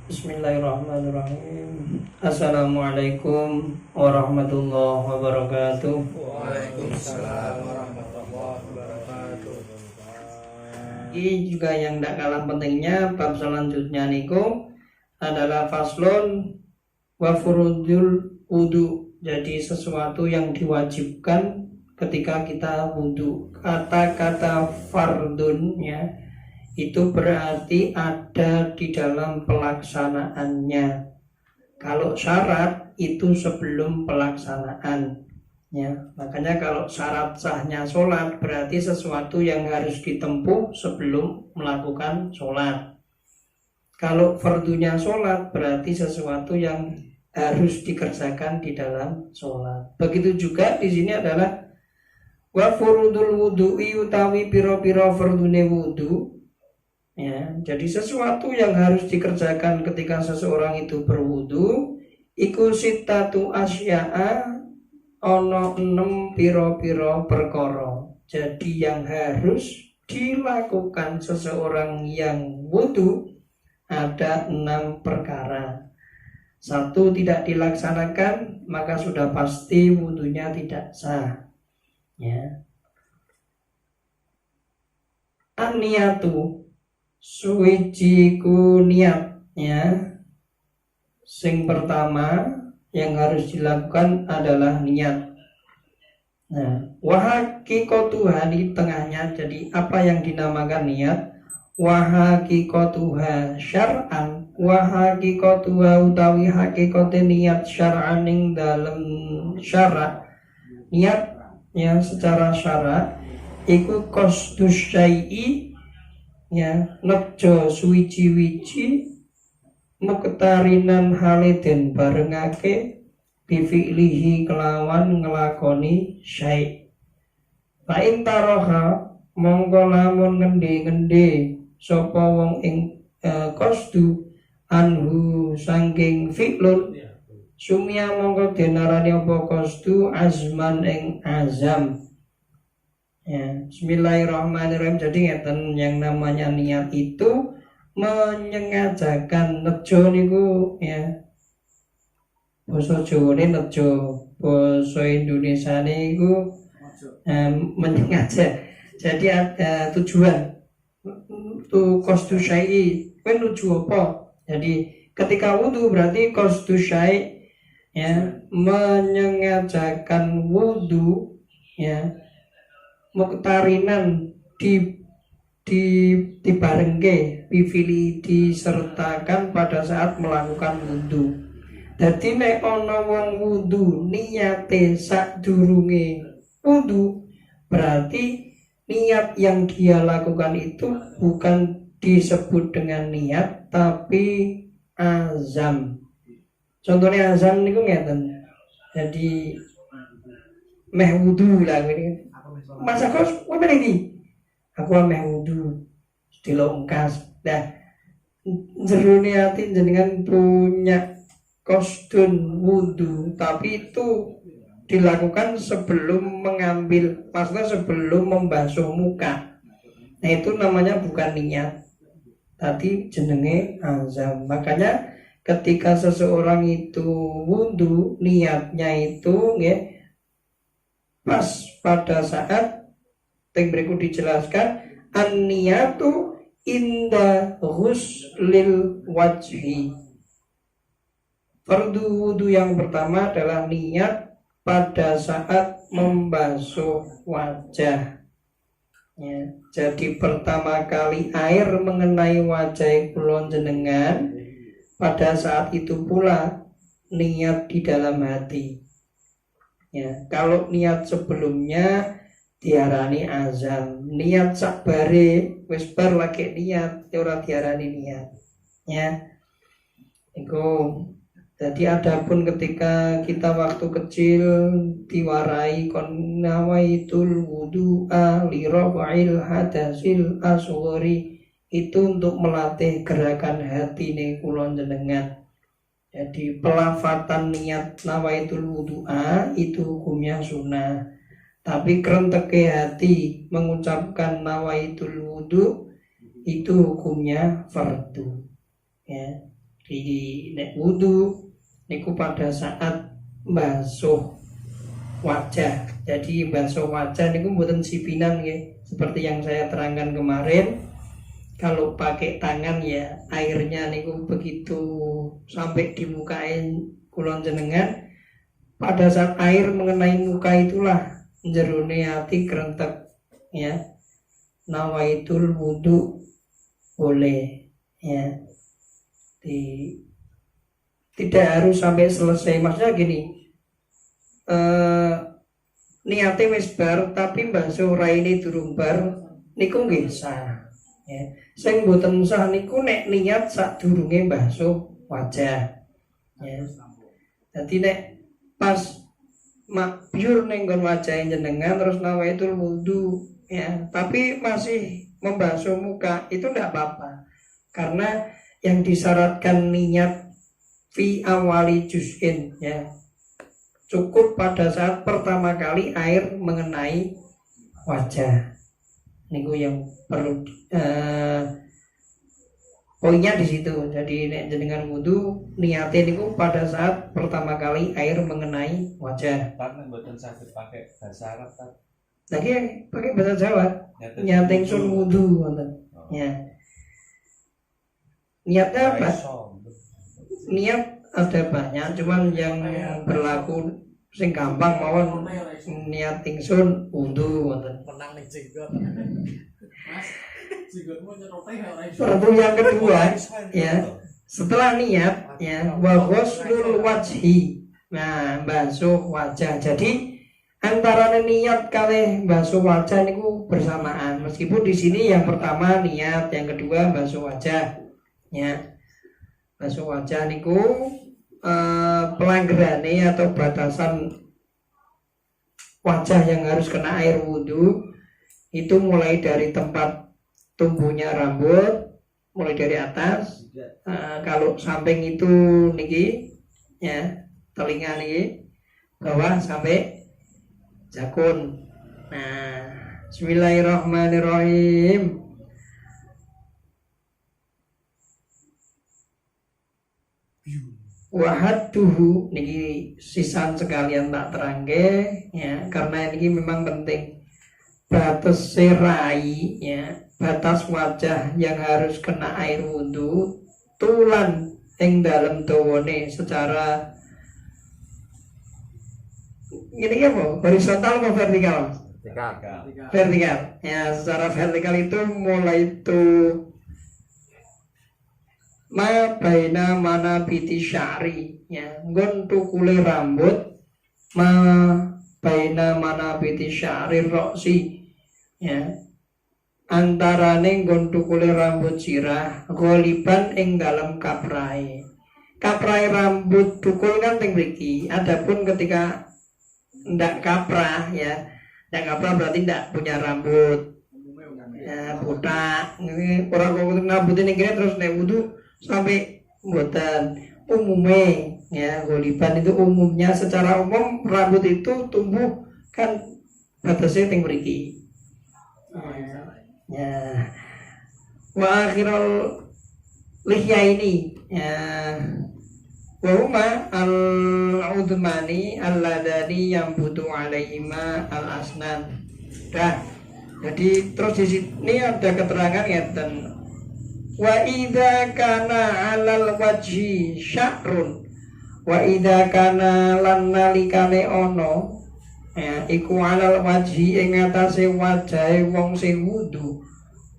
Bismillahirrahmanirrahim. Assalamualaikum warahmatullahi wabarakatuh. Waalaikumsalam warahmatullahi wabarakatuh. Ini juga yang tidak kalah pentingnya, bab selanjutnya niku adalah faslon wa furudul wudu. Jadi sesuatu yang diwajibkan ketika kita wudu. Kata-kata fardun ya, itu berarti ada di dalam pelaksanaannya. Kalau syarat itu sebelum pelaksanaan ya. Makanya kalau syarat sahnya sholat berarti sesuatu yang harus ditempuh sebelum melakukan sholat. Kalau fardunya sholat berarti sesuatu yang harus dikerjakan di dalam sholat. Begitu juga di sini adalah wa furudul wudu'i utawi piro-piro fardune wudu. Ya, jadi sesuatu yang harus dikerjakan ketika seseorang itu berwudu iku sitatu asya'a ono 6 piro-piro perkara. Jadi yang harus dilakukan seseorang yang wudu ada 6 perkara. 1 tidak dilaksanakan maka sudah pasti wudunya tidak sah. Ya. An-niyatu suci ku niat ya. Sing pertama yang harus dilakukan adalah niat. Nah, wahakikotuha di tengahnya. Jadi apa yang dinamakan niat? Wahakikotuha syar'an. Wahakikotuha utawi hakikote niat syar'an ing dalam syara'. Niat yang secara syara' iku qasdus syai'i ya, nejo suwiji-wiji muktarinan haliden barengake bifi'lihi kelawan ngelakoni syai'. Fa in taroha mongko lamun ngende-ngende sapa wong ing qasdu anhu saking fi'lun sumia mongko denarani apa qasdu azman ing azam. Ya, bismillahirrahmanirrahim. Jadi ngeten yang namanya niat itu menyengajakan nejo niku ya. Basa Jawane nejo, basa Indonesia niku menyengaja. Jadi ada tujuan. Tu qasdu syai'. Kowe nuju apa? Jadi ketika wudu berarti qasdu syai' ya, menyengajakan wudu ya. Muktarinan dibarengke bifili disertakan pada saat melakukan wudu. Dadi nek ana wong wudu niate sadurunge wudu berarti niat yang dia lakukan itu bukan disebut dengan niat tapi azam. Contohnya azam niku ngeten. Jadi meh wudu lah ini. Mas aku apa lagi? Aku ameh wudu, dilongkas. Nah, jerone ati jenengan punya kostum wudu, tapi itu dilakukan sebelum mengambil, maksudnya sebelum membasuh muka. Nah, itu namanya bukan niat. Tadi jenenge azam. Makanya ketika seseorang itu wudu, niatnya itu ya, pas pada saat yang berikut dijelaskan an-niyatu inda ghuslil wajhi. Fardu wudu yang pertama adalah niat pada saat membasuh wajah ya. Jadi pertama kali air mengenai wajah kula jenengan, pada saat itu pula niat di dalam hati. Ya, kalau niat sebelumnya diarani azam, niat sakbare wis bar lagi niat ora diarani niat. Ya. Iku. Jadi adapun ketika kita waktu kecil diwarai kon nawaitul wudu'a li rafa'il hadasil asghari, itu untuk melatih gerakan hati ning kula jenengan. Jadi pelafatan niat nawaitul wudu'a itu hukumnya sunnah. Tapi kerenteke hati mengucapkan nawaitul wudu itu hukumnya fardu. Ya. di nek wudu niku pada saat basuh wajah. Jadi basuh wajah niku mboten sipinan nggih. Seperti yang saya terangkan kemarin, kalau pakai tangan ya airnya niku begitu sampai di muka kulon jenengan. Pada saat air mengenai muka itulah jerone hati kerentek ya. Nawaitul wudu boleh ya. Tidak harus sampai selesai. Maksudnya gini, niate wis bar tapi basuh raine durung bar niku nggih sah ya. Sing mboten sah niku nek niat sadurunge basuh wajah ya. Dadi nek pas mabyur ning nggon wajah jenengan terus nawaitul wudu ya, tapi masih membasuh muka itu tidak apa-apa, karena yang disyaratkan niat fi awali juz'in ya, cukup pada saat pertama kali air mengenai wajah. Niku yang perlu poinnya di situ. Jadi nek jenengan wudu niate niku pada saat pertama kali air mengenai wajah. Karena mboten saged pakai bahasa Arab kan. Lagi pakai bahasa Jawa. Nyating sun wudu wonten. Ya. Niatnya apa? Niat ada banyak, cuman yang berlaku sing gampang mawon niat ingsun wudu wonten. Menang ning jenggot. Mas, jenggotmu nyerote ora iso. Lalu yang kedua ya, setelah niat ya, wa ghuslul wajhi. Nah, basuh wajah. Jadi antara niat kali basuh wajah niku bersamaan. Meskipun di sini yang pertama niat, yang kedua basuh wajah. Ya. Basuh wajah niku pelanggarane atau batasan wajah yang harus kena air wudhu itu mulai dari tempat tumbuhnya rambut, mulai dari atas. Kalau samping itu niki ya, telinga niki bawah sampai jakun. Nah, bismillahirrahmanirrahim. Wahadduhu niki sisan sekalian tak terangke ya, karena ini memang penting. Batas serai ya, batas wajah yang harus kena air wudhu tulan ing dalam dawane secara ini apa? Horizontal atau vertikal? Vertikal. Ya, secara vertikal itu mulai itu ma baina mana biti syari ya, nggon tukule rambut, ma baina mana biti syari roksi ya, antarane nggon tukule rambut sirah goliban ing dalam kaprai. Kaprai rambut tukul kan teng mriki. Adapun ketika ndak kaprah ya, ndak kaprah berarti ndak punya rambut ya, botak ini orang kok rambut ini kira terus nek wudu sampai mboten umume ya. Goliban itu umumnya, secara umum rambut itu tumbuh kan batasnya teng mriki ya. Wa akhirul lihya ini ya, wa huma al-udmani alladani yang butuh alaihima al-asnan. Dah, jadi terus di sini ada keterangan ya, dan wa idza kana 'alal wajhi sya'run, wa idza kana lan nalikane ono ya iku 'alal wajhi ing atase wajahe wong sing wudu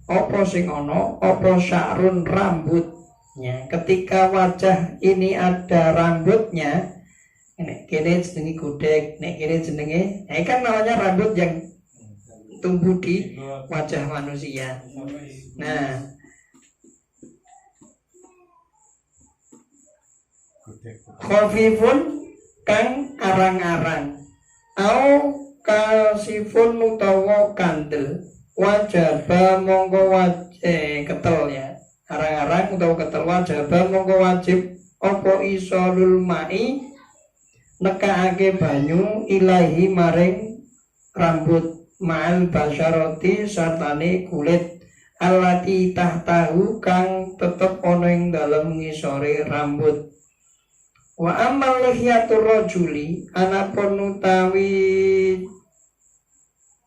apa sing ono apa sya'run rambut ya. Ketika wajah ini ada rambutnya, nek kene jenenge godek, nek kene jenenge kan namanya rambut yang tumbuh di wajah manusia. Nah, khafifun kang arang-arang, au kasifun utawa kandel, wajaba mongko ketel ya, arang-arang utawa ketel, wajaba mongko wajib apa isolul mai nekaake banyu ilahi maring rambut ma'al basyarati sartane kulit allati tahtahu kang tetep ana ing dalem ngisore rambut. Wa amal lihyatur rajuli anapun utawi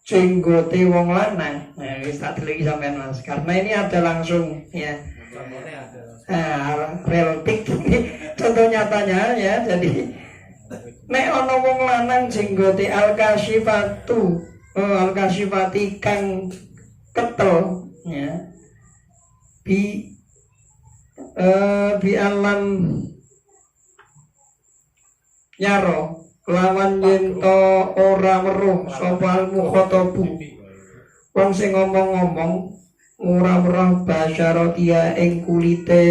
jenggote wong lanang. Nah, wis tak deliki sampean Mas. Karena ini ada langsung ya. Contohnya ada. Relatif ini contoh nyatanya ya. Jadi nek ana wong lanang jenggote al-kasifati kang ketel ya. Bi alam nyaro lawan yento ora weruh sapa al-mukhatabu wong sing ngomong-ngomong ora weruh basyaratia ing kulite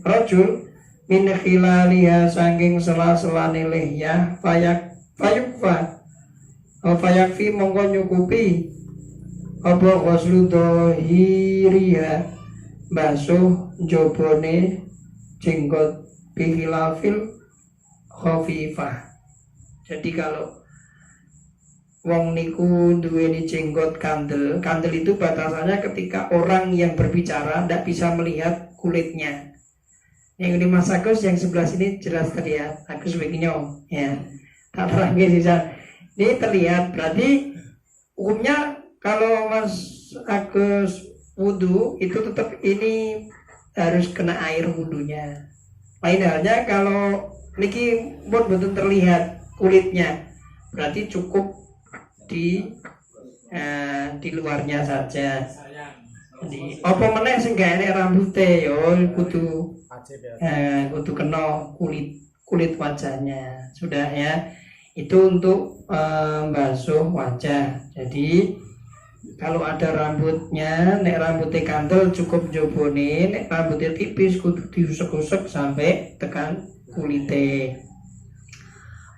rajul min khilaliha saking sela-selane lihyah fayakfi mongko nyukupi apa ghuslu dhahiriha basuh jobone jenggot bihilafil khafifah. Jadi kalau wong niku duweni jenggot kandel itu batasannya ketika orang yang berbicara tidak bisa melihat kulitnya. Yang ini Mas Agus yang sebelah sini jelas terlihat. Agus begini ya. Tak terangin sisa. Ini terlihat berarti hukumnya kalau Mas Agus wudu itu tetap ini harus kena air wudunya. Lain halnya kalau niki betul terlihat kulitnya, berarti cukup di luarnya saja. Jadi apa meneh sing gak enek rambuté yo kudu kena kulit wajahnya. Sudah ya. Itu untuk basuh wajah. Jadi kalau ada rambutnya, nek rambutnya kantel cukup jobone, nek rambutnya tipis kudu diusek-usek sampai tekan kulite.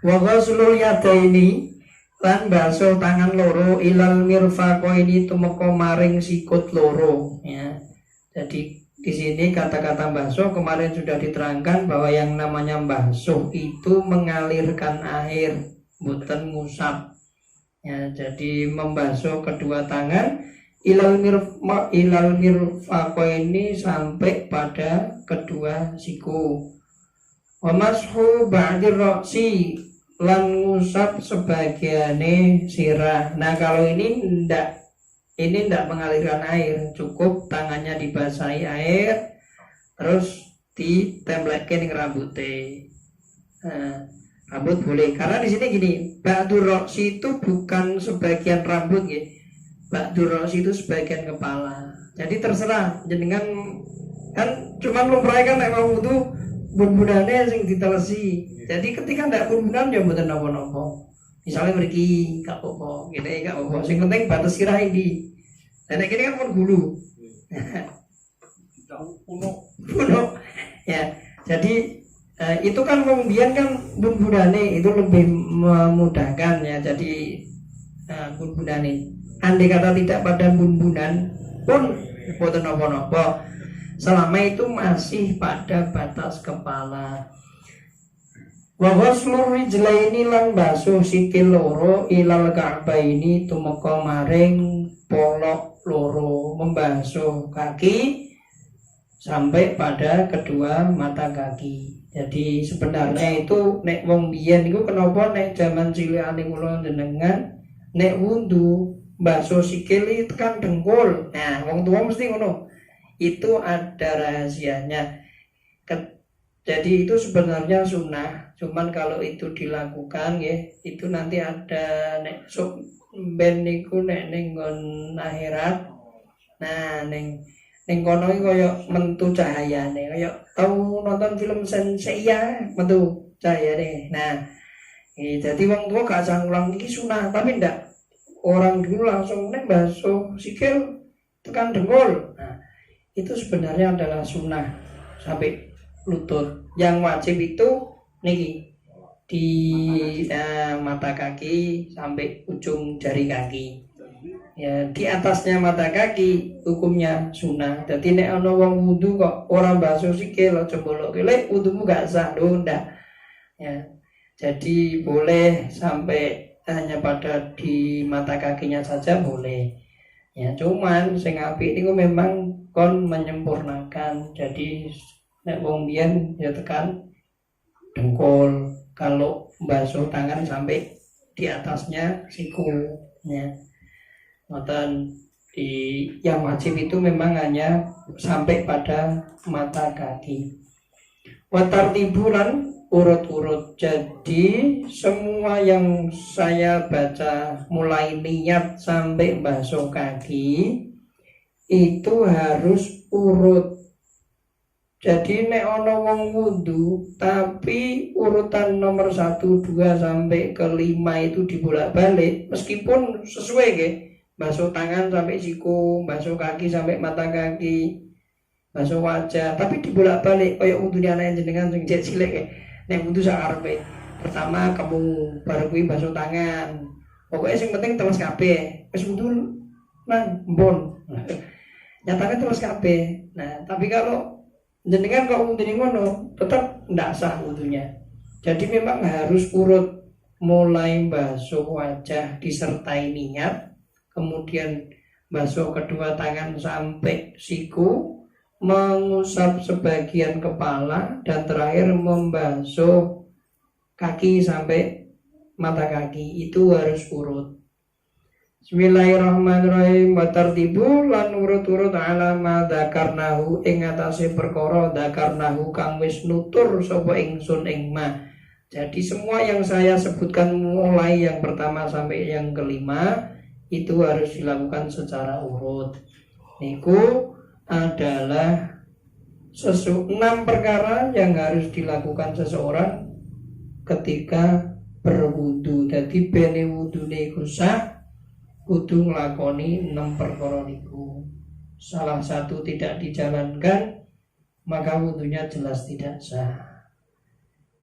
Wa ghuslul yadaini lan basuh tangan loro ilal mirfaqaini tumeka maring sikut loro ya. Jadi di sini kata-kata basuh kemarin sudah diterangkan bahwa yang namanya basuh itu mengalirkan air, bukan ngusap. Ya, jadi membasuh kedua tangan ilal mirfaqaini sampai pada kedua siku. Wa mashu ba'dir ra'si lan ngusap sebagiane sirah. Nah, kalau ini ndak mengalirkan air, cukup tangannya dibasahi air terus ditemblekin ke rambutnya. Rambut boleh, karena di sini gini, ba'dur ra'si itu bukan sebagian rambut ya. Ba'dur ra'si itu sebagian kepala. Jadi terserah jenengan kan cuman lumrah kan nek mau wudu bun-bunane sing ditelesi. Jadi ketika ndak bun-bunan ya mboten napa-napa. Misalnya mriki gak apa-apa, ngene gak apa-apa. Sing penting batas sirah iki. Dan nek kene kan pun gulu. Kuno. Ya. Jadi itu kan kemudian kan bun-bunane itu lebih memudahkan ya. Jadi bun-bunane. Andai kata tidak pada bun-bunan pun mboten napa-napa. Selama itu masih pada batas kepala. Wa ghuslur rijlaini lan basuh sikil loro ilal ka'baini tumeka maring polok loro, membasuh kaki sampai pada kedua mata kaki. Jadi sebenarnya itu nek wong biyen niku kenapa nek jaman cilikane kula jenengan nek wudu basuh sikil itu kan dengkul. Nah, wong tua mesti ngono. Itu ada rahasianya. Jadi itu sebenarnya sunnah. Cuman kalau itu dilakukan ya, itu nanti ada nek sok ben niku nek ning akhirat. Nah, ning kono iki kaya mentu cahayane. Kaya tau nonton film Senseiya, mentu cahayane. Nah, jadi wong tua gak usah ngulang iki sunah, tapi ndak. Orang dulu langsung nek basuh sikil tekan dengkul. Nah, itu sebenarnya adalah sunnah sampai lutut. Yang wajib itu niki di mata kaki sampai ujung jari kaki. Ya, di atasnya mata kaki hukumnya sunnah. Jadi nek ana wong wudu kok orang basuh sikil aja bolok lek wudumu gak sah lho ndak. Ya. Jadi boleh sampai hanya pada di mata kakinya saja boleh. Ya cuman sing apik niku memang kon menyempurnakan. Jadi nek wong biyen ya tekan dengkul, kalau basuh tangan sampai di atasnya siku ya. Ngoten di yang wajib itu memang hanya sampai pada mata kaki. Watar tiburan urut-urut. Jadi semua yang saya baca mulai niat sampai basuh kaki itu harus urut. Jadi nek ana wong wudu tapi urutan nomor 1, 2 sampai ke 5 itu dibolak-balik, meskipun sesuai nggih. Basuh tangan sampai siku, basuh kaki sampai mata kaki, basuh wajah, tapi dibolak-balik kaya wudune anak jenengan sing cilik nggih. Nek wudu sakarepe. Pertama kamu baru kuwi basuh tangan. Pokoknya sing penting terus kabeh. Wis wudu nang mbon. Nyatane terus kabeh. Nah, tapi kalau jenengan kok wudune ngono, tetap ndak sah wudunya. Jadi memang harus urut, mulai basuh wajah disertai niat, kemudian basuh kedua tangan sampai siku, mengusap sebagian kepala, dan terakhir membasuh kaki sampai mata kaki. Itu harus urut. Bismillahirrahmanirrahim. Wa tartibu lan urut-urut ala ma dzakarnahu ing atase perkara dzakarnahu kang wis nutur sapa ingsun ing ma. Jadi semua yang saya sebutkan mulai yang pertama sampai yang kelima itu harus dilakukan secara urut. Niku adalah 6 perkara yang harus dilakukan seseorang ketika berwudu. Jadi bene wudune iku sah, kudu nglakoni 6 perkara niku. Salah satu tidak dijalankan, maka wudunya jelas tidak sah.